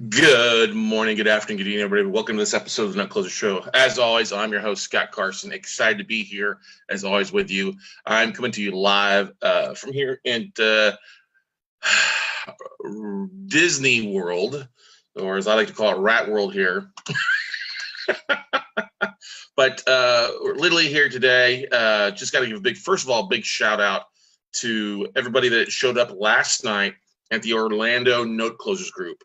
Good morning, good afternoon, good evening, everybody. Welcome to this episode of the Nut Closer Show. As always, I'm your host, Scott Carson. Excited to be here, as always, with you. I'm coming to you live from here in Disney World, or as I like to call it, Rat World here. But we're literally here today. Just got to give first of all, a big shout out to everybody that showed up last night at the Orlando Note Closers group,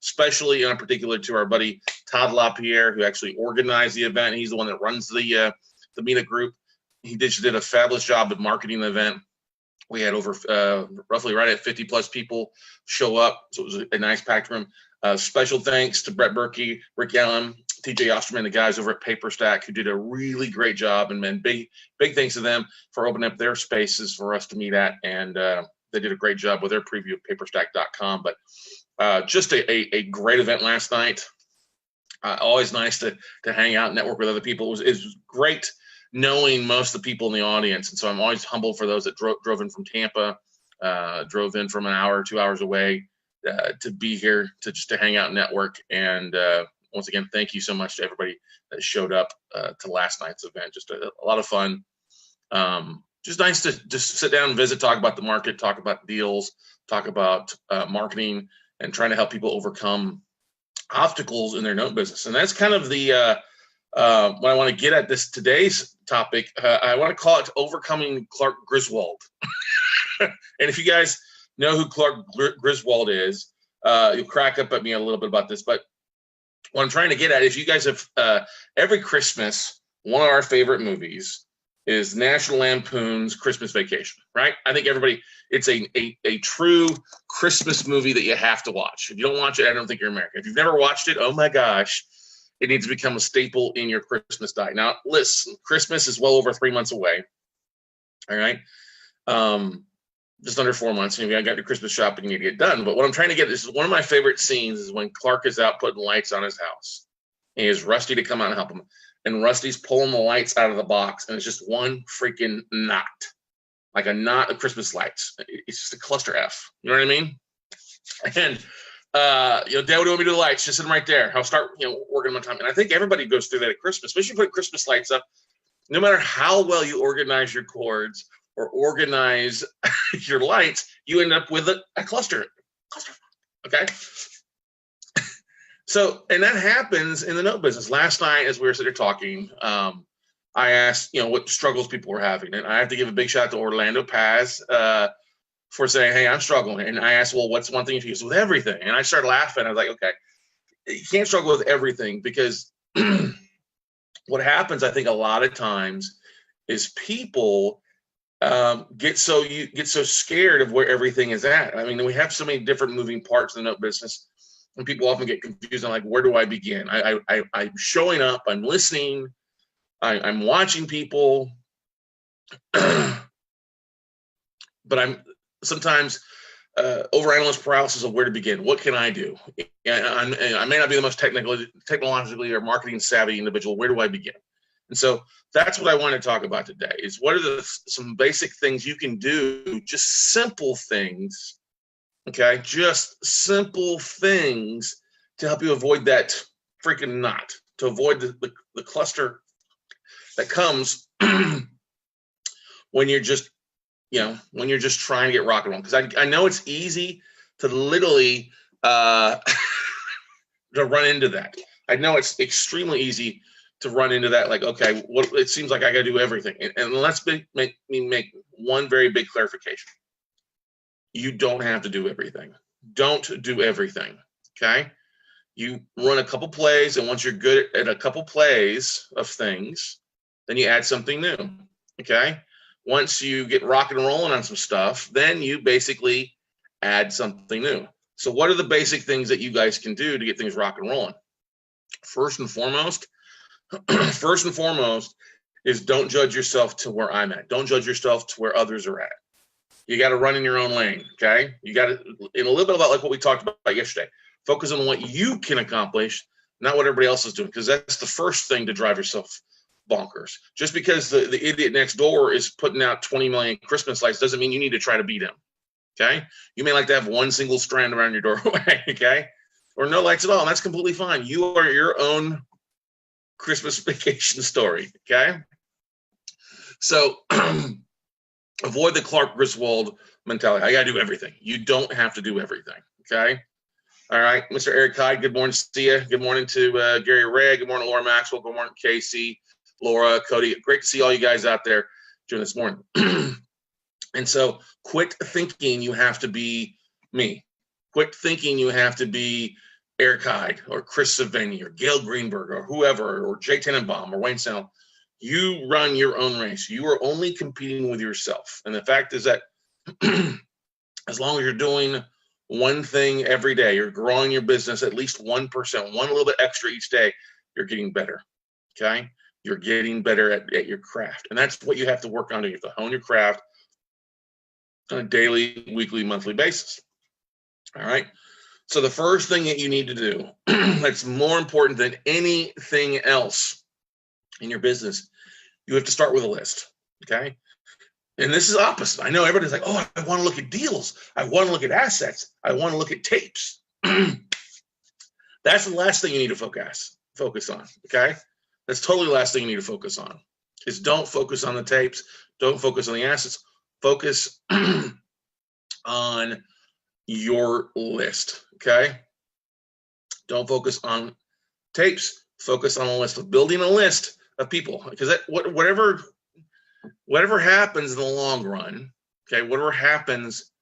especially in particular to our buddy Todd LaPierre, who actually organized the event. He's the one that runs the meetup group. He did a fabulous job at marketing the event. We had over roughly right at 50 plus people show up, so it was a nice packed room. Special thanks to Brett Berkey, Rick Allen, TJ Osterman, the guys over at PaperStack, who did a really great job, and big thanks to them for opening up their spaces for us to meet at. And they did a great job with their preview of paperstack.com. But just a great event last night. Always nice to hang out and network with other people. It was great knowing most of the people in the audience. And so I'm always humbled for those that drove in from Tampa, drove in from an hour or 2 hours away to be here to hang out and network. And once again, thank you so much to everybody that showed up to last night's event. Just a lot of fun. Just nice to just sit down and visit, talk about the market, talk about deals, talk about marketing, and trying to help people overcome obstacles in their note business. And that's kind of the what I want to get at today's topic. I want to call it Overcoming Clark Griswold. And if you guys know who Clark Griswold is, you'll crack up at me a little bit about this. But what I'm trying to get at is you guys have every Christmas, one of our favorite movies is National Lampoon's Christmas Vacation, right? I think everybody, it's a true Christmas movie that you have to watch. If you don't watch it, I don't think you're American. If you've never watched it, oh my gosh, it needs to become a staple in your Christmas diet. Now, listen, Christmas is well over 3 months away, all right? Just under 4 months. I got your Christmas shopping you need to get done. But what I'm trying to get, this is one of my favorite scenes, is when Clark is out putting lights on his house. And he has Rusty to come out and help him. And Rusty's pulling the lights out of the box, and it's just one freaking knot, like a knot of Christmas lights. It's just a cluster F. You know what I mean? And Dad, what do you want me to do the lights? Just sit them right there. I'll start, working my time. And I think everybody goes through that at Christmas, especially putting Christmas lights up. No matter how well you organize your cords or organize your lights, you end up with a cluster. Okay. So, and that happens in the note business. Last night, as we were sitting there talking, I asked, what struggles people were having. And I have to give a big shout out to Orlando Paz for saying, hey, I'm struggling. And I asked, well, what's one thing you use with everything? And I started laughing. I was like, okay, you can't struggle with everything, because what happens, I think, a lot of times is people get so scared of where everything is at. I mean, we have so many different moving parts in the note business. And people often get confused on, like, where do I begin? I'm showing up, I'm listening, I'm watching people, but I'm sometimes overanalysis paralysis of where to begin. What can I do? I may not be the most technologically or marketing savvy individual. Where do I begin? And so that's what I want to talk about today, is what are some basic things you can do, just simple things. Okay, just simple things to help you avoid that freaking knot, to avoid the cluster that comes when you're just, trying to get rock and roll. Because I know it's easy to literally to run into that. I know it's extremely easy to run into that. Like, okay, it seems like I got to do everything. And let's make one very big clarification. You don't have to do everything. Don't do everything, okay? You run a couple plays, and once you're good at a couple plays of things, then you add something new, okay? Once you get rocking and rolling on some stuff, then you basically add something new. So what are the basic things that you guys can do to get things rocking and rolling? First and foremost is don't judge yourself to where I'm at. Don't judge yourself to where others are at. You got to run in your own lane, okay? You got to, in a little bit about like what we talked about yesterday, focus on what you can accomplish, not what everybody else is doing, because that's the first thing to drive yourself bonkers. Just because the idiot next door is putting out 20 million Christmas lights doesn't mean you need to try to beat him, okay? You may like to have one single strand around your doorway, okay? or no lights at all. And that's completely fine. You are your own Christmas vacation story. Okay. So avoid the Clark Griswold mentality. I got to do everything. You don't have to do everything. Okay. All right. Mr. Eric Hyde, good morning to see you. Good morning to Gary Ray. Good morning, Laura Maxwell. Good morning, Casey, Laura, Cody. Great to see all you guys out there during this morning. And so quit thinking you have to be me. Quit thinking you have to be Eric Hyde or Chris Savini or Gail Greenberg or whoever, or Jay Tenenbaum or Wayne Snell. You run your own race. You are only competing with yourself. And the fact is that as long as you're doing one thing every day, you're growing your business at least 1%, one little bit extra each day, you're getting better. Okay? You're getting better at your craft. And that's what you have to work on. You have to hone your craft on a daily, weekly, monthly basis. All right. So the first thing that you need to do that's more important than anything else in your business, you have to start with a list. Okay. And this is opposite. I know everybody's like, oh, I want to look at deals. I want to look at assets. I want to look at tapes. That's the last thing you need to focus on. Okay. That's totally the last thing you need to focus on is don't focus on the tapes. Don't focus on the assets. Focus on your list, okay? Don't focus on tapes. Focus on a list of building a list of people, because that whatever happens in the long run, okay, whatever happens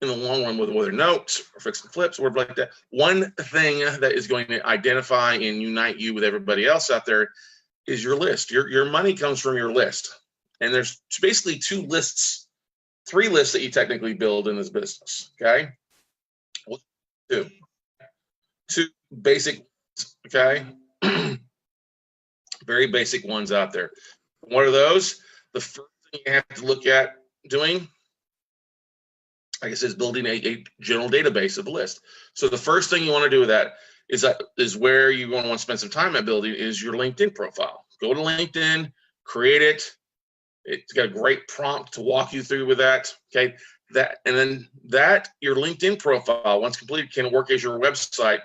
in the long run, whether notes or fix and flips or whatever like that, one thing that is going to identify and unite you with everybody else out there is your list. Your money comes from your list, and there's basically three lists that you technically build in this business, okay? Two basic, okay? Very basic ones out there. What are those? The first thing you have to look at doing, like I said, is building a general database of a list. So the first thing you want to do with that is where you're going to want to spend some time at building is your LinkedIn profile. Go to LinkedIn, create it. It's got a great prompt to walk you through with that. Okay. And then your LinkedIn profile, once completed, can work as your website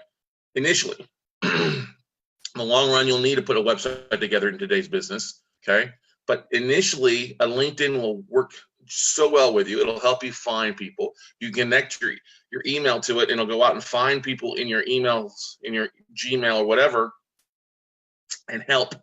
initially. In the long run, you'll need to put a website together in today's business. Okay. But initially, a LinkedIn will work so well with you. It'll help you find people. You connect your email to it, and it'll go out and find people in your emails, in your Gmail or whatever, and help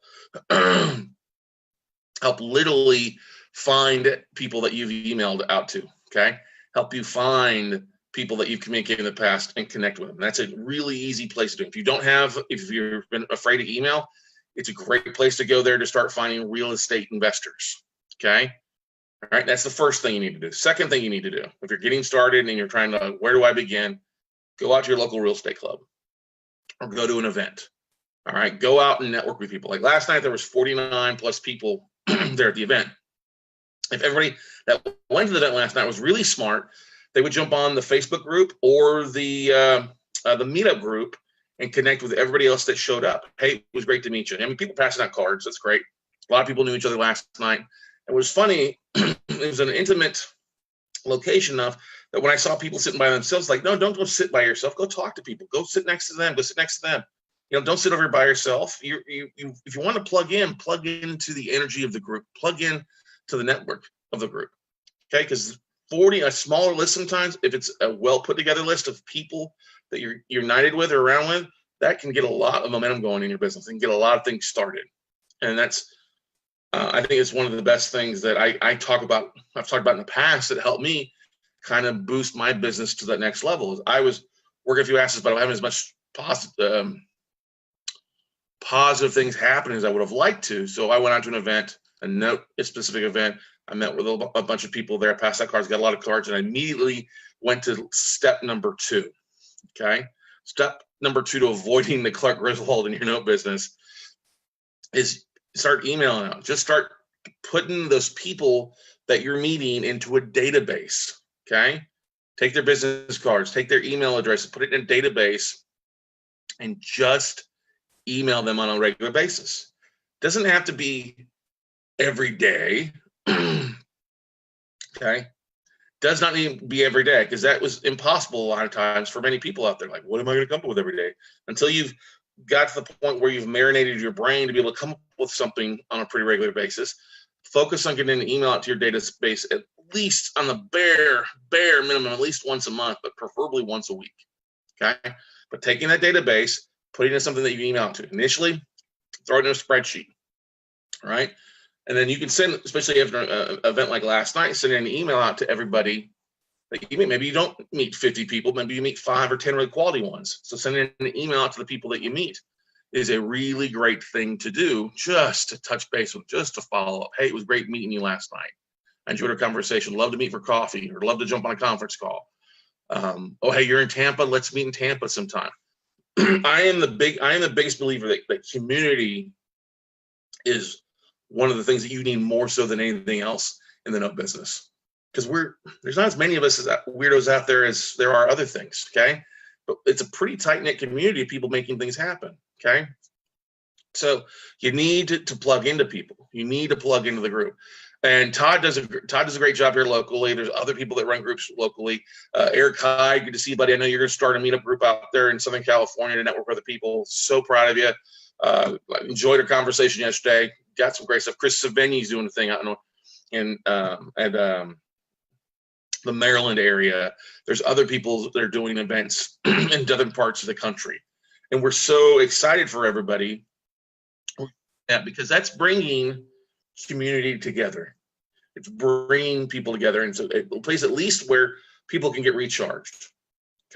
literally find people that you've emailed out to, okay? Help you find people that you've communicated in the past and connect with them. That's a really easy place to do it. If you've been afraid of email, it's a great place to go there to start finding real estate investors, okay? All right, that's the first thing you need to do. Second thing you need to do, if you're getting started and you're trying to, where do I begin? Go out to your local real estate club or go to an event. All right, go out and network with people. Like last night, there was 49 plus people there at the event. If everybody that went to the event last night was really smart, they would jump on the Facebook group or the meetup group and connect with everybody else that showed up. Hey, it was great to meet you. I mean, people passing out cards. That's great. A lot of people knew each other last night. It was funny. It was an intimate location enough that when I saw people sitting by themselves, like, no, don't go sit by yourself. Go talk to people. Go sit next to them. Go sit next to them. You know, don't sit over by yourself. If you want to plug into the energy of the group. Plug in to the network of the group. Okay, because a smaller list sometimes, if it's a well put together list of people that you're united with or around with, that can get a lot of momentum going in your business and get a lot of things started. And that's, I think it's one of the best things that I've talked about in the past that helped me kind of boost my business to that next level. I was working a few assets, but I haven't as much positive things happening as I would have liked to. So I went out to an event, a specific event. I met with a bunch of people there, passed out cards, got a lot of cards, and I immediately went to step number 2. Okay. Step number 2 to avoiding the Clark Griswold in your note business is start emailing out. Just start putting those people that you're meeting into a database. Okay. Take their business cards, take their email address, put it in a database, and just email them on a regular basis. Doesn't have to be every day. Okay. Does not need to be every day, because that was impossible a lot of times for many people out there. Like, what am I going to come up with every day? Until you've got to the point where you've marinated your brain to be able to come up with something on a pretty regular basis. Focus on getting an email out to your database at least on the bare minimum, at least once a month, but preferably once a week. Okay. But taking that database, putting it in something that you email out to initially, throw it in a spreadsheet. Right. And then you can send, especially after an event like last night, send an email out to everybody that you meet. Maybe you don't meet 50 people, maybe you meet 5 or 10 really quality ones. So sending an email out to the people that you meet is a really great thing to do, just to touch base with, just to follow up. Hey, it was great meeting you last night. I enjoyed our conversation. Love to meet for coffee, or love to jump on a conference call. Oh, hey, you're in Tampa. Let's meet in Tampa sometime. I am the biggest believer that community is one of the things that you need more so than anything else in the note business, because there's not as many of us as weirdos out there as there are other things. Okay. But it's a pretty tight knit community of people making things happen. Okay. So you need to plug into people. You need to plug into the group. And Todd does a great job here locally. There's other people that run groups locally. Eric Hyde, good to see you, buddy. I know you're going to start a meetup group out there in Southern California to network with other people. So proud of you. Enjoyed our conversation yesterday. Got some great stuff. Chris Savigny's doing a thing out in the Maryland area. There's other people that are doing events in different parts of the country. And we're so excited for everybody. Yeah, because that's bringing community together. It's bringing people together, and so a place at least where people can get recharged.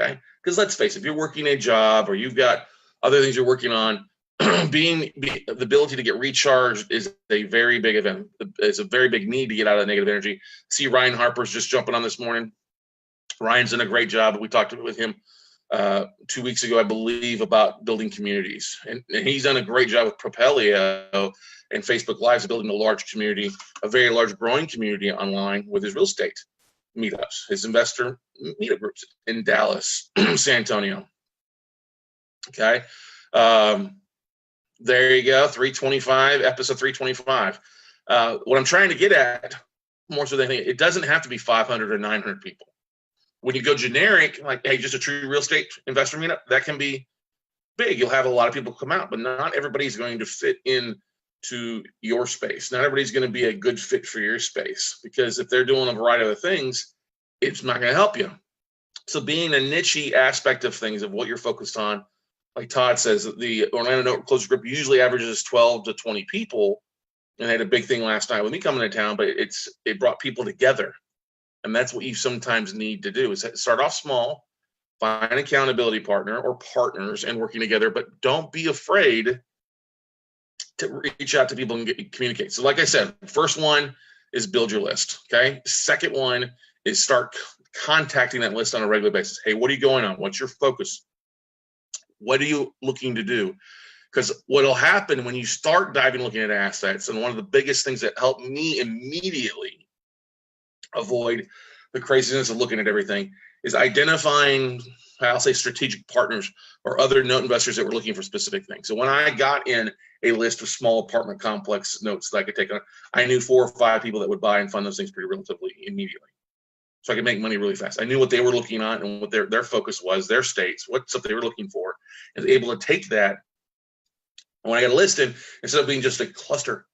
Okay, because let's face it, if you're working a job or you've got other things you're working on, the ability to get recharged is a very big event. It's a very big need to get out of negative energy. See, Ryan Harper's just jumping on this morning. Ryan's done a great job. We talked with him 2 weeks ago, I believe, about building communities, and he's done a great job with Propelio and Facebook Lives, building a large community, a very large growing community online with his real estate meetups, his investor meetup groups in Dallas, San Antonio. Okay. There you go. 325, episode 325. What I'm trying to get at more so than anything, it doesn't have to be 500 or 900 people. When you go generic, like, hey, just a true real estate investor meetup, that can be big. You'll have a lot of people come out, but not everybody's going to fit in to your space. Not everybody's going to be a good fit for your space, because if they're doing a variety of other things, it's not going to help you. So being a niche aspect of things, of what you're focused on, like Todd says, the Orlando Note Closer Group usually averages 12 to 20 people, and they had a big thing last night with me coming to town, but it brought people together. And that's what you sometimes need to do, is start off small, find an accountability partner or partners and working together, but don't be afraid to reach out to people and communicate. So like I said, first one is build your list. Okay. Second one is start contacting that list on a regular basis. Hey, what are you going on? What's your focus? What are you looking to do? Because what'll happen when you start diving, looking at assets, and one of the biggest things that helped me immediately avoid the craziness of looking at everything is identifying, I'll say, strategic partners or other note investors that were looking for specific things. So when I got in a list of small apartment complex notes that I could take on, I knew 4 or 5 people that would buy and fund those things pretty relatively immediately. So I could make money really fast. I knew what they were looking on and what their focus was, their states, what stuff they were looking for, and was able to take that. And when I got a list in, instead of being just a cluster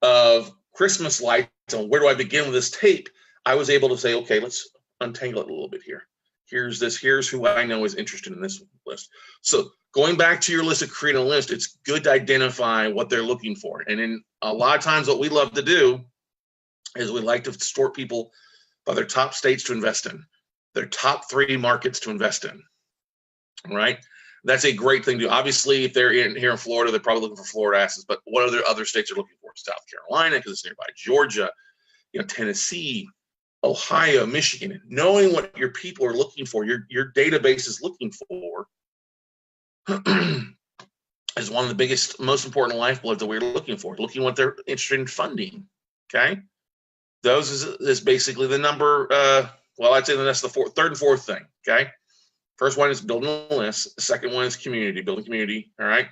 of Christmas lights and where do I begin with this tape, I was able to say, okay, let's untangle it a little bit here. Here's who I know is interested in this list. So going back to your list of creating a list, it's good to identify what they're looking for. And in a lot of times what we love to do is we like to sort people by their top states to invest in, their top 3 markets to invest in, right? That's a great thing to do. Obviously, if they're here in Florida, they're probably looking for Florida assets, but what other states are looking for? South Carolina, because it's nearby, Georgia, Tennessee, Ohio, Michigan. Knowing what your people are looking for, your database is looking for, is one of the biggest, most important lifebloods that we're looking for. Looking what they're interested in funding. Okay, those is basically the number. Well, I'd say that's the third and fourth thing. Okay, first one is building a list. The second one is community, building community. All right.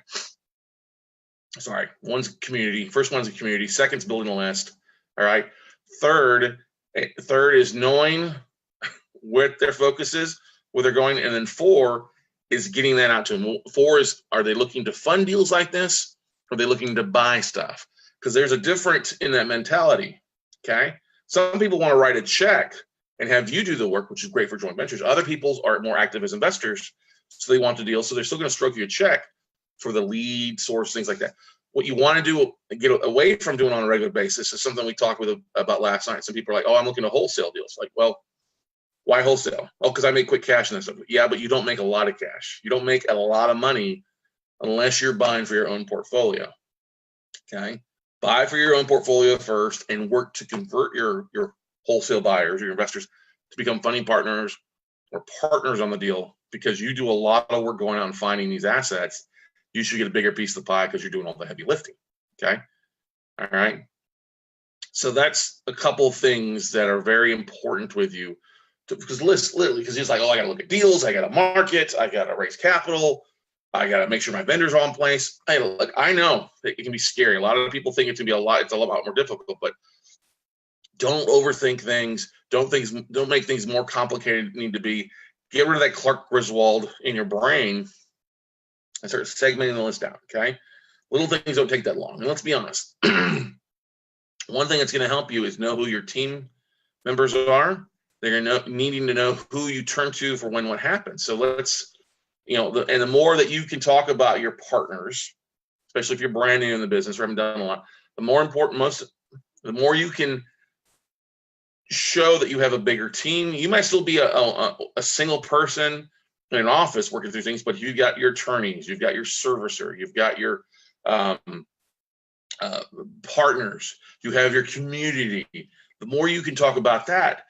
Sorry, one's community. First one's a community. Second's building a list. All right. Third Third is knowing what their focus is, where they're going. And then 4 is getting that out to them. 4 is, are they looking to fund deals like this? Or are they looking to buy stuff? Because there's a difference in that mentality, okay? Some people want to write a check and have you do the work, which is great for joint ventures. Other people are more active as investors, so they want the deal. So they're still going to stroke you a check for the lead source, things like that. What you want to do, get away from doing on a regular basis, is something we talked about last night. Some people are like, oh, I'm looking at wholesale deals. Like, well, why wholesale? Oh, because I make quick cash and that stuff. Yeah, but you don't make a lot of cash. You don't make a lot of money unless you're buying for your own portfolio, okay? Buy for your own portfolio first and work to convert your wholesale buyers, your investors, to become funding partners or partners on the deal, because you do a lot of work going out and finding these assets. You should get a bigger piece of the pie because you're doing all the heavy lifting, okay? All right. So that's a couple of things that are very important with you, because literally, because he's like, oh, I got to look at deals, I got to market, I got to raise capital, I got to make sure my vendors are in place. I know it can be scary. A lot of people think it's a lot more difficult, but don't overthink things. Don't make things more complicated than they need to be. Get rid of that Clark Griswold in your brain and start segmenting the list out, okay? Little things don't take that long. And let's be honest. One thing that's going to help you is know who your team members are. They're needing to know who you turn to for when what happens. So let's, and the more that you can talk about your partners, especially if you're brand new in the business or haven't done a lot, the more you can show that you have a bigger team. You might still be a single person in an office working through things, but you've got your attorneys, you've got your servicer, you've got your partners, you have your community. The more you can talk about that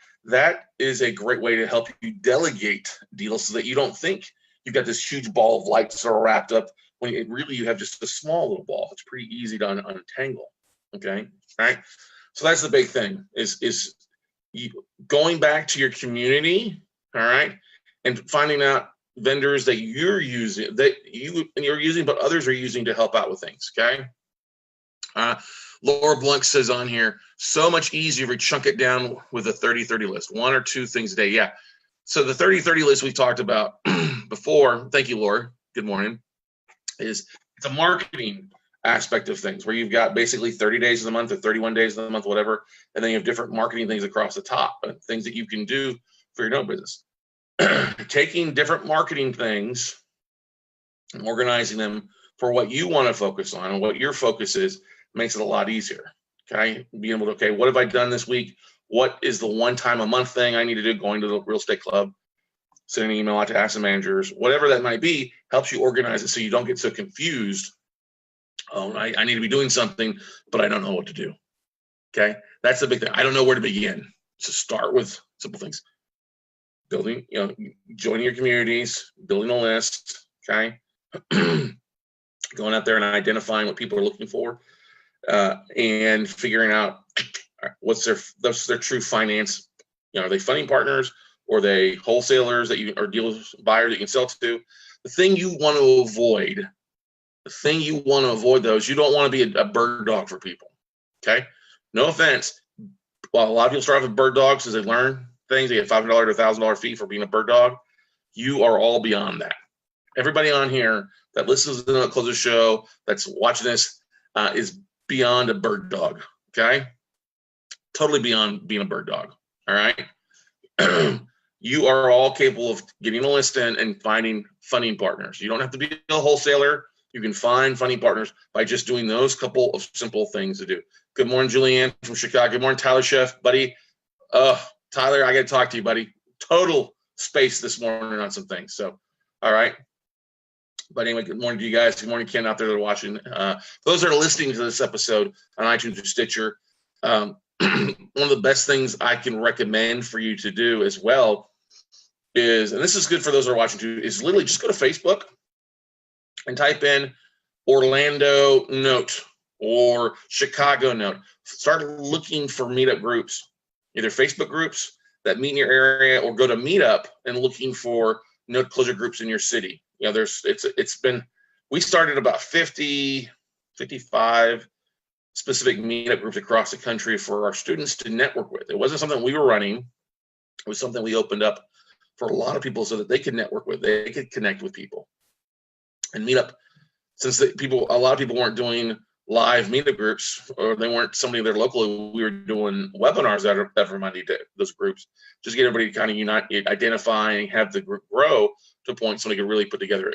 is a great way to help you delegate deals, so that you don't think you've got this huge ball of lights that are wrapped up when really you have just a small little ball. It's pretty easy to untangle. Okay, all right. So that's the big thing is going back to your community, all right, and finding out vendors that you're using, but others are using to help out with things. Okay. Laura Blunt says on here, so much easier if you chunk it down with a 30-30 list, 1 or 2 things a day. Yeah. So the 30-30 list we talked about before, thank you, Laura, good morning, it's a marketing aspect of things where you've got basically 30 days of the month or 31 days of the month, whatever, and then you have different marketing things across the top, things that you can do for your own business. Taking different marketing things and organizing them for what you want to focus on and what your focus is makes it a lot easier. Okay, being able to, okay, what have I done this week? What is the one time a month thing I need to do? Going to the real estate club, sending an email out to asset managers, whatever that might be, helps you organize it so you don't get so confused. Oh, I need to be doing something, but I don't know what to do. Okay, that's the big thing. I don't know where to begin. So start with simple things. Building, joining your communities, building a list. Okay, going out there and identifying what people are looking for, and figuring out what's their true finance. Are they funding partners, or are they wholesalers or dealers, buyers that you can sell to? The thing you want to avoid. Those, you don't want to be a bird dog for people. Okay, no offense. While a lot of people start off with bird dogs as they learn things, they get $500 to $1,000 fee for being a bird dog. You are all beyond that. Everybody on here that listens to the Closer Show, that's watching this, is beyond a bird dog. Okay, totally beyond being a bird dog. All right. You are all capable of getting a list in and finding funding partners. You don't have to be a wholesaler. You can find funding partners by just doing those couple of simple things to do. Good morning, Julianne from Chicago. Good morning, Tyler Chef, buddy. Tyler, I got to talk to you, buddy. Total space this morning on some things. So, all right. But anyway, good morning to you guys. Good morning, Ken, out there that are watching. Those that are listening to this episode on iTunes or Stitcher, one of the best things I can recommend for you to do as well is, and this is good for those that are watching too, is literally just go to Facebook and type in Orlando Note or Chicago Note. Start looking for meetup groups, either Facebook groups that meet in your area, or go to Meetup and looking for note closure groups in your city. We started about 50, 55 specific meetup groups across the country for our students to network with. It wasn't something we were running. It was something we opened up for a lot of people so that they could network with, they could connect with people and meet up. Since a lot of people weren't doing live meetup groups, or they weren't somebody there locally, we were doing webinars every Monday to those groups, just to get everybody to kind of unite, identify, and have the group grow to a point somebody could really put together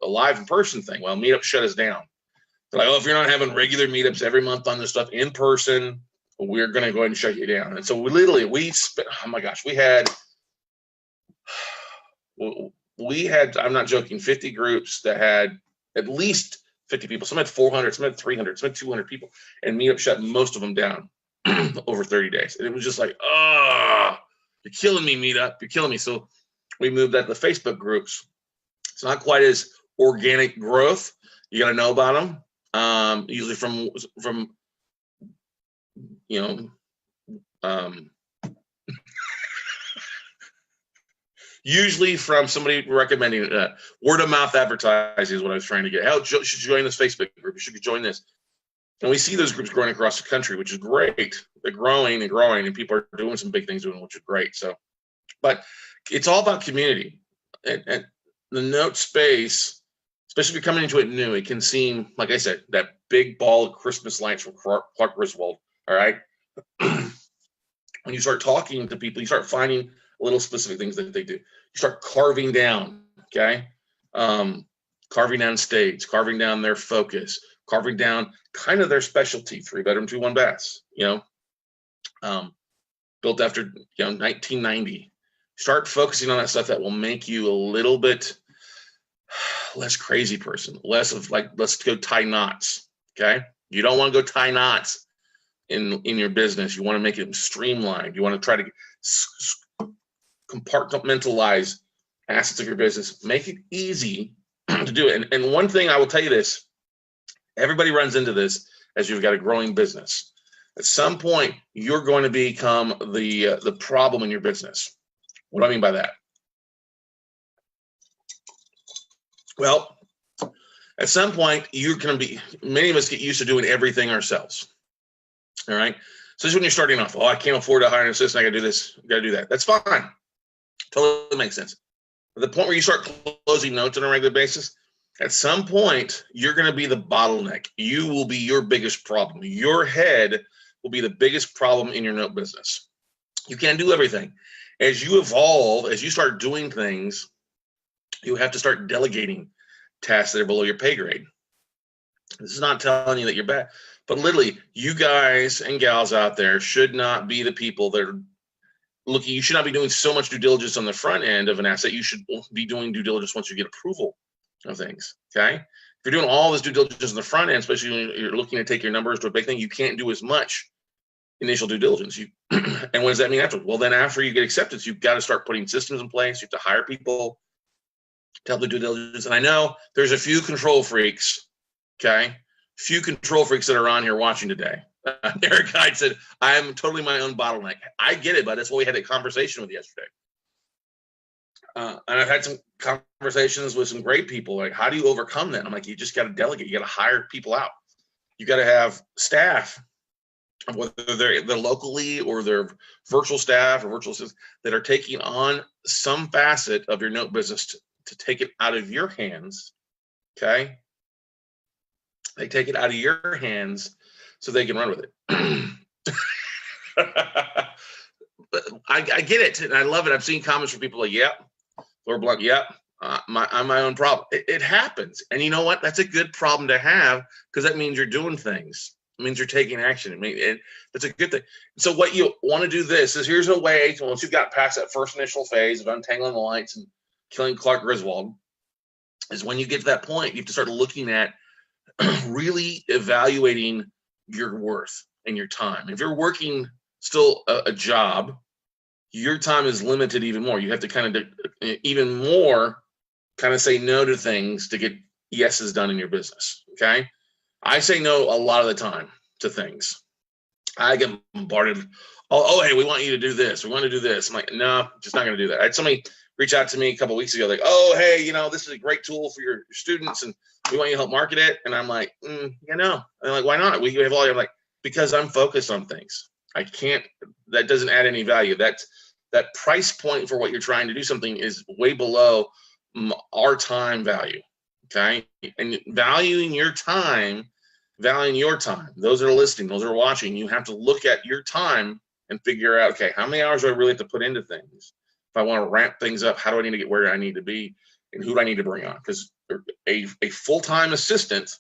a live in-person thing. Well, meetup shut us down. They're like, oh, if you're not having regular meetups every month on this stuff in person, we're going to go ahead and shut you down. And so we spent, oh my gosh, we had, I'm not joking, 50 groups that had at least 50 people. Some had 400, some had 300, some had 200 people, and meetup shut most of them down over 30 days. And it was just like, oh, you're killing me, meetup. You're killing me. So we moved that to the Facebook groups. It's not quite as organic growth. You got to know about them. Usually from usually from somebody recommending it. Word of mouth advertising is what I was trying to get. Hell, you should join this Facebook group. You should join this. And we see those groups growing across the country, which is great. They're growing and growing, and people are doing some big things, which is great. So, but it's all about community. And the note space, especially if you're coming into it new, it can seem, like I said, that big ball of Christmas lights from Clark Griswold. All right. When you start talking to people, you start finding little specific things that they do. You start carving down, okay? Carving down states, carving down their focus, carving down kind of their specialty, 3-bedroom, 2-1 baths, built after 1990. Start focusing on that stuff that will make you a little bit less crazy person, less of like, let's go tie knots, okay? You don't want to go tie knots in your business. You want to make it streamlined. You want to try to compartmentalize assets of your business. Make it easy to do it. And one thing I will tell you this, everybody runs into this as you've got a growing business. At some point, you're going to become the problem in your business. What do I mean by that? Well, at some point, many of us get used to doing everything ourselves. All right. So this is when you're starting off. Oh, I can't afford to hire an assistant. I got to do this. I got to do that. That's fine. Totally makes sense. But the point where you start closing notes on a regular basis, at some point, you're going to be the bottleneck. You will be your biggest problem. Your head will be the biggest problem in your note business. You can't do everything. As you evolve, as you start doing things, you have to start delegating tasks that are below your pay grade. This is not telling you that you're bad, but literally, you guys and gals out there should not be the people that are looking. You should not be doing so much due diligence on the front end of an asset. You should be doing due diligence once you get approval of things, okay? If you're doing all this due diligence on the front end, especially when you're looking to take your numbers to a big thing, you can't do as much initial due diligence. And what does that mean after? Well, then after you get acceptance, you've got to start putting systems in place. You have to hire people to help the due diligence. And I know there's a few control freaks, okay? Few control freaks that are on here watching today. Eric Hyde said, I am totally my own bottleneck. I get it, but that's what we had a conversation with yesterday. And I've had some conversations with some great people. Like, how do you overcome that? I'm like, you just got to delegate. You got to hire people out. You got to have staff, whether they're locally or they're virtual staff or virtual assistants that are taking on some facet of your note business to take it out of your hands, okay? They take it out of your hands so they can run with it. But I get it, and I love it. I've seen comments from people like, yep, Lord Blunt, yep, I'm my own problem. It happens. And you know what? That's a good problem to have because that means you're doing things. It means you're taking action. That's a good thing. So what you want to do here's a way to, once you've got past that first initial phase of untangling the lights and killing Clark Griswold, is when you get to that point, you have to start looking at really evaluating your worth and your time. If you're working still a job, your time is limited even more. You have to kind of even more kind of say no to things to get yeses done in your business. Okay. I say no a lot of the time to things. I get bombarded. Oh, hey, we want you to do this. We want to do this. I'm like, no, just not going to do that. I had somebody reach out to me a couple of weeks ago, like, oh, hey, this is a great tool for your students, and we want you to help market it. And I'm like, And they're like, why not? We have all. I'm like, because I'm focused on things. I can't. That doesn't add any value. That price point for what you're trying to do something is way below our time value. Okay, and valuing your time. Those that are listening, those that are watching, you have to look at your time and figure out, okay, how many hours do I really have to put into things? If I want to ramp things up, how do I need to get where I need to be, and who do I need to bring on? Because a full-time assistant,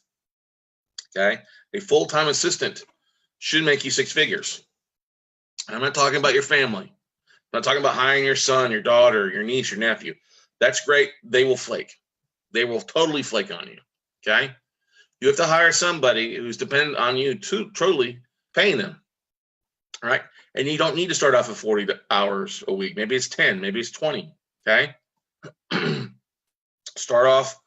okay, a full-time assistant should make you six figures. I'm not talking about your family. I'm not talking about hiring your son, your daughter, your niece, your nephew. That's great. They will flake. They will totally flake on you, okay? You have to hire somebody who's dependent on you to totally paying them, all right? And you don't need to start off at 40 hours a week. Maybe it's 10, maybe it's 20, okay? Start off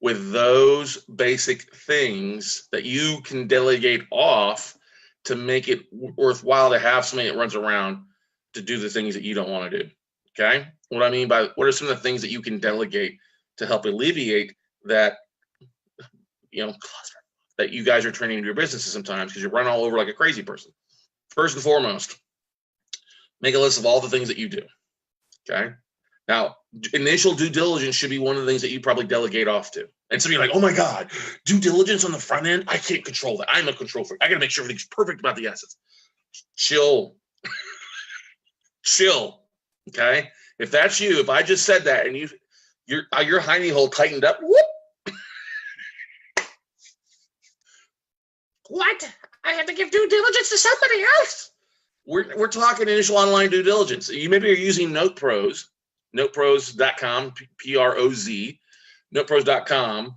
with those basic things that you can delegate off to make it worthwhile to have somebody that runs around to do the things that you don't want to do, okay? What I mean by, what are some of the things that you can delegate to help alleviate that, cluster that you guys are turning into your businesses sometimes because you run all over like a crazy person? First and foremost, make a list of all the things that you do, okay? Now, initial due diligence should be one of the things that you probably delegate off to. And some of you are like, oh my God, due diligence on the front end? I can't control that. I'm a control freak. I got to make sure everything's perfect about the assets. Chill. Chill, okay? If that's you, if I just said that and your hiney hole tightened up, whoop. What? I have to give due diligence to somebody else. We're talking initial online due diligence. You maybe are using NotePros, notepros.com, P-R-O-Z, notepros.com.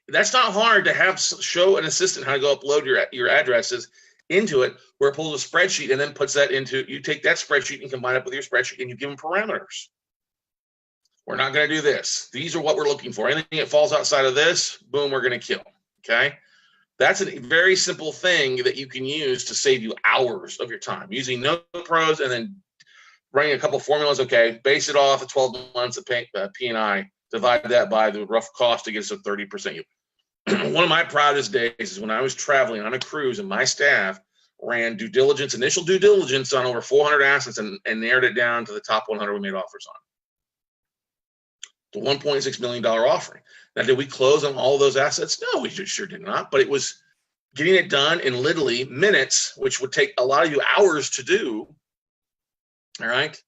That's not hard to show an assistant how to go upload your addresses into it, where it pulls a spreadsheet and then puts that into, you take that spreadsheet and combine it with your spreadsheet and you give them parameters. We're not going to do this. These are what we're looking for. Anything that falls outside of this, boom, we're going to kill, okay? That's a very simple thing that you can use to save you hours of your time, using NotePros and then running a couple formulas. Okay, base it off of 12 months of P&I, divide that by the rough cost to get us a 30% yield. One of my proudest days is when I was traveling on a cruise and my staff ran initial due diligence on over 400 assets and narrowed it down to the top 100 we made offers on. The $1.6 million offering. Now, did we close on all of those assets? No, we sure did not. But it was getting it done in literally minutes, which would take a lot of you hours to do. All right.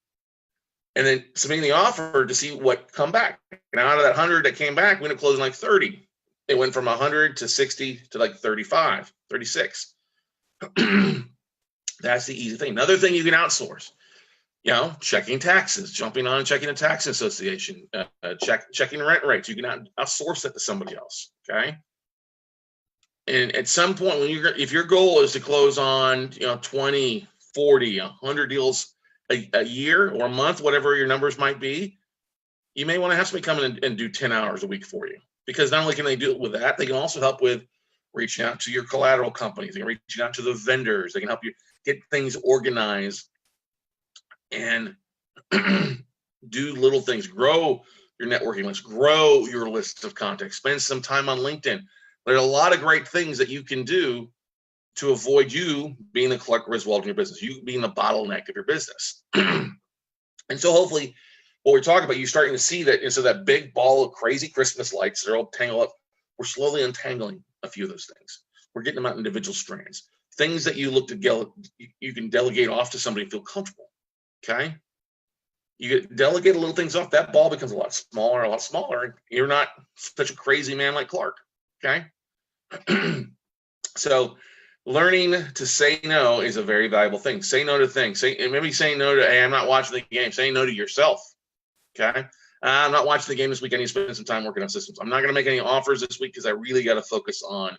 And then submitting the offer to see what come back. Now, out of that 100 that came back, we ended up closing like 30. It went from 100 to 60 to like 35, 36. That's the easy thing. Another thing you can outsource. Checking taxes, jumping on and checking a tax association, checking rent rates. You can outsource that to somebody else, okay? And at some point, if your goal is to close on 20, 40, 100 deals a year or a month, whatever your numbers might be, you may want to have somebody come in and do 10 hours a week for you. Because not only can they do it with that, they can also help with reaching out to your collateral companies. They can reach out to the vendors. They can help you get things organized and do little things, grow your networking list, grow your list of contacts, spend some time on LinkedIn. There are a lot of great things that you can do to avoid you being the Clark Griswold in your business, you being the bottleneck of your business. And so hopefully what we're talking about, you're starting to see that instead of that big ball of crazy Christmas lights, they're all tangled up. We're slowly untangling a few of those things. We're getting them out in individual strands. Things that you you can delegate off to somebody and feel comfortable. Okay, you delegate little things off, that ball becomes a lot smaller, and you're not such a crazy man like Clark. Okay, so learning to say no is a very valuable thing. Say no to things. Maybe saying no to, hey, I'm not watching the game. Saying no to yourself. Okay, I'm not watching the game this week. I need to spend some time working on systems. I'm not going to make any offers this week because I really got to focus on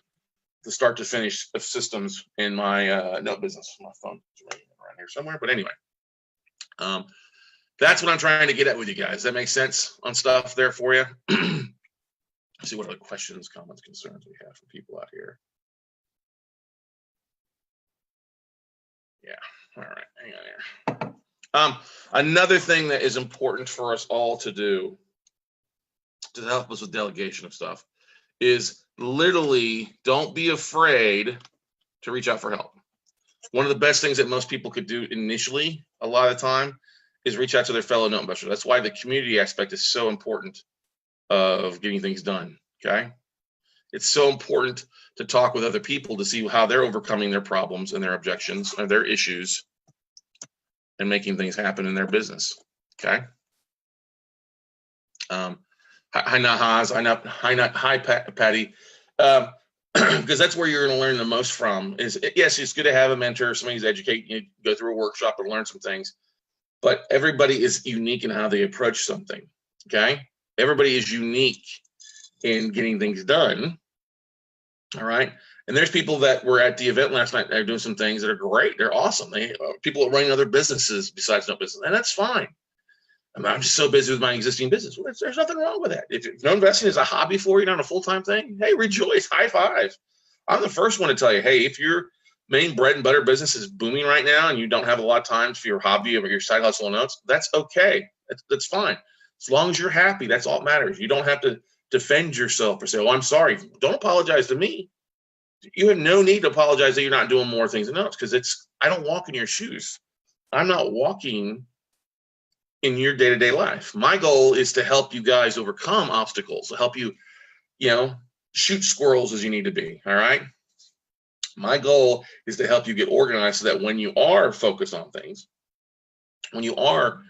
the start to finish of systems in my note business. My phone's around here somewhere, but anyway. That's what I'm trying to get at with you guys. That makes sense on stuff there for you. Let's see what other questions, comments, concerns we have from people out here. Yeah. All right. Hang on here. Another thing that is important for us all to do to help us with delegation of stuff is literally don't be afraid to reach out for help. One of the best things that most people could do initially, a lot of the time, is reach out to their fellow note investors. That's why the community aspect is so important of getting things done. Okay. It's so important to talk with other people to see how they're overcoming their problems and their objections and their issues and making things happen in their business. Okay. Hi, Nahaz. Hi, Patty. Because that's where you're going to learn the most from. Yes, it's good to have a mentor, somebody who's educating you, go through a workshop and learn some things. But everybody is unique in how they approach something. Okay. Everybody is unique in getting things done. All right. And there's people that were at the event last night. They're doing some things that are great. They're awesome. People are running other businesses besides no business, and that's fine. I'm just so busy with my existing business. Well, there's nothing wrong with that. If no investing is a hobby for you, not a full-time thing, hey, rejoice, high five. I'm the first one to tell you, hey, if your main bread and butter business is booming right now and you don't have a lot of time for your hobby or your side hustle notes, that's okay. That's fine. As long as you're happy, that's all that matters. You don't have to defend yourself or say, oh, I'm sorry. Don't apologize to me. You have no need to apologize that you're not doing more things than notes, because I don't walk in your shoes. I'm not walking in your day-to-day life. My goal is to help you guys overcome obstacles, to help you, shoot squirrels as you need to be. All right. My goal is to help you get organized so that when you are focused on things, when you are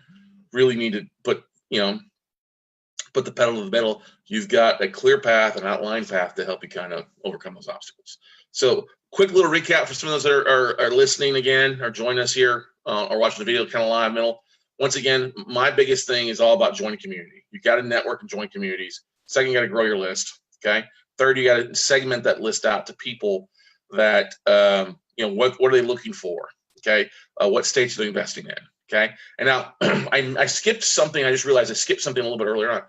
really need to put the pedal to the metal, you've got a clear path, an outlined path to help you kind of overcome those obstacles. So quick little recap for some of those that are listening again or joining us here or watching the video kind of live middle. Once again, my biggest thing is all about joining community. You got to network and join communities. Second, you got to grow your list. Okay. Third, you got to segment that list out to people that, what are they looking for? Okay. What states are they investing in? Okay. And now I skipped something. I just realized I skipped something a little bit earlier on.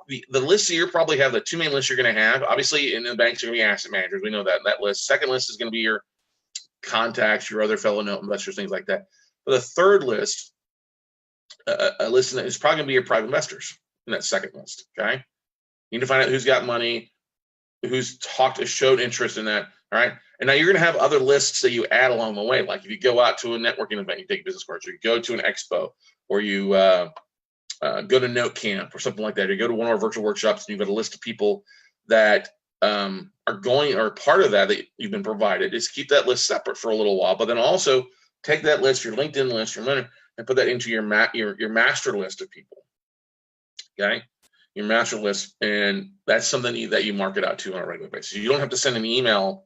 The list you probably have the two main lists you're going to have. Obviously, in the banks, you're going to be asset managers. We know that list. Second list is going to be your contacts, your other fellow note investors, things like that. But the third list, a list is probably going to be your private investors in that second list. Okay. You need to find out who's got money, who's showed interest in that. All right. And now you're going to have other lists that you add along the way. Like if you go out to a networking event, you take business cards, or you go to an expo, or you go to Note Camp or something like that, or you go to one of our virtual workshops and you've got a list of people that are going or part of that you've been provided. Is keep that list separate for a little while, but then also take that list, your LinkedIn list, your LinkedIn, and put that into your master list of people. Okay. Your master list, and that's something that you market out to on a regular basis. You don't have to send an email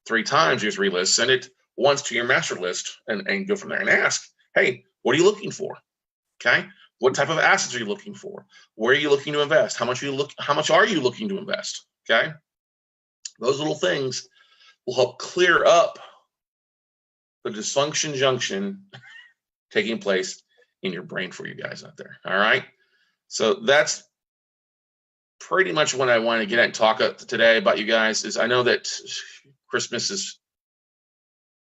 3 times, your 3 lists. Send it once to your master list and go from there and ask, hey, what are you looking for? Okay. What type of assets are you looking for? Where are you looking to invest? How much are you looking to invest? Okay. Those little things will help clear up the dysfunction junction taking place in your brain for you guys out there. All right. So that's pretty much what I want to get at and talk today about you guys. Is I know that Christmas is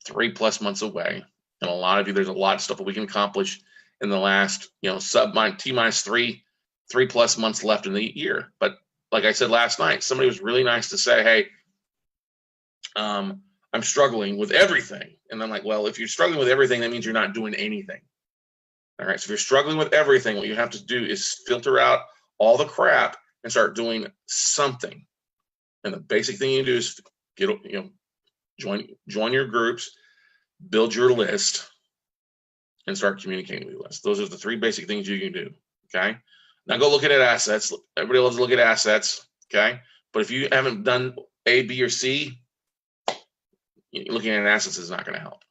3+ months away, and a lot of you, there's a lot of stuff that we can accomplish in the last, T-minus 3+ months left in the year. But like I said last night, somebody was really nice to say, hey, I'm struggling with everything. And I'm like, well, if you're struggling with everything, that means you're not doing anything. All right. So if you're struggling with everything, what you have to do is filter out all the crap and start doing something. And the basic thing you do is join your groups, build your list, and start communicating with your list. Those are the 3 basic things you can do. Okay. Now go look at assets. Everybody loves to look at assets. Okay. But if you haven't done A, B, or C, looking at assets is not going to help,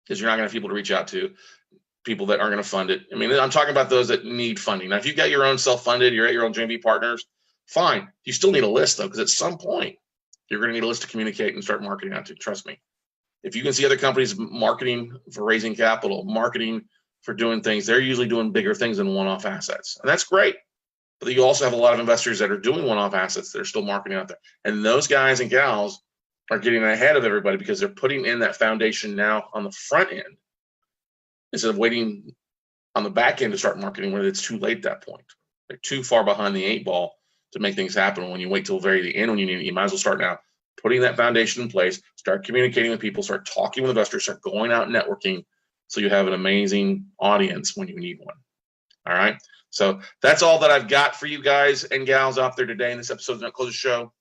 because you're not going to have people to reach out to, people that aren't going to fund it. I mean, I'm talking about those that need funding. Now, if you've got your own self-funded, you're at your own JV partners, fine. You still need a list, though, because at some point, you're going to need a list to communicate and start marketing out to. Trust me. If you can see other companies marketing for raising capital, marketing for doing things, they're usually doing bigger things than one-off assets. And that's great. But you also have a lot of investors that are doing one-off assets that are still marketing out there. And those guys and gals are getting ahead of everybody because they're putting in that foundation now on the front end, instead of waiting on the back end to start marketing when it's too late at that point. They're too far behind the 8 ball to make things happen. When you wait till the very end when you need it, you might as well start now. Putting that foundation in place, start communicating with people, start talking with investors, start going out and networking so you have an amazing audience when you need one. All right. So that's all that I've got for you guys and gals out there today in this episode of the Note Closer Show.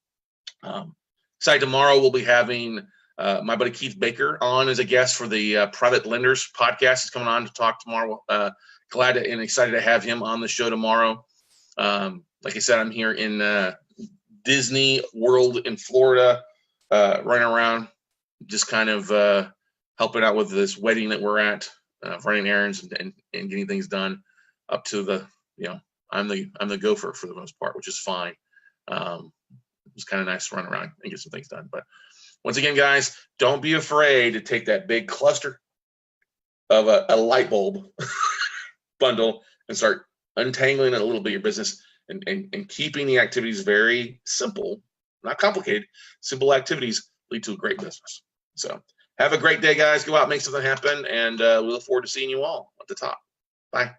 Excited, tomorrow we'll be having my buddy Keith Baker on as a guest for the Private Lenders podcast. He's coming on to talk tomorrow. Glad and excited to have him on the show tomorrow. Like I said, I'm here in Disney World in Florida, running around, just kind of helping out with this wedding that we're at, running errands and getting things done up to the, I'm the gopher for the most part, which is fine. It was kind of nice to run around and get some things done. But once again, guys, don't be afraid to take that big cluster of a light bulb bundle and start untangling it a little bit, your business, and keeping the activities very simple, not complicated. Simple activities lead to a great business. So have a great day, guys. Go out, make something happen, and we look forward to seeing you all at the top. Bye.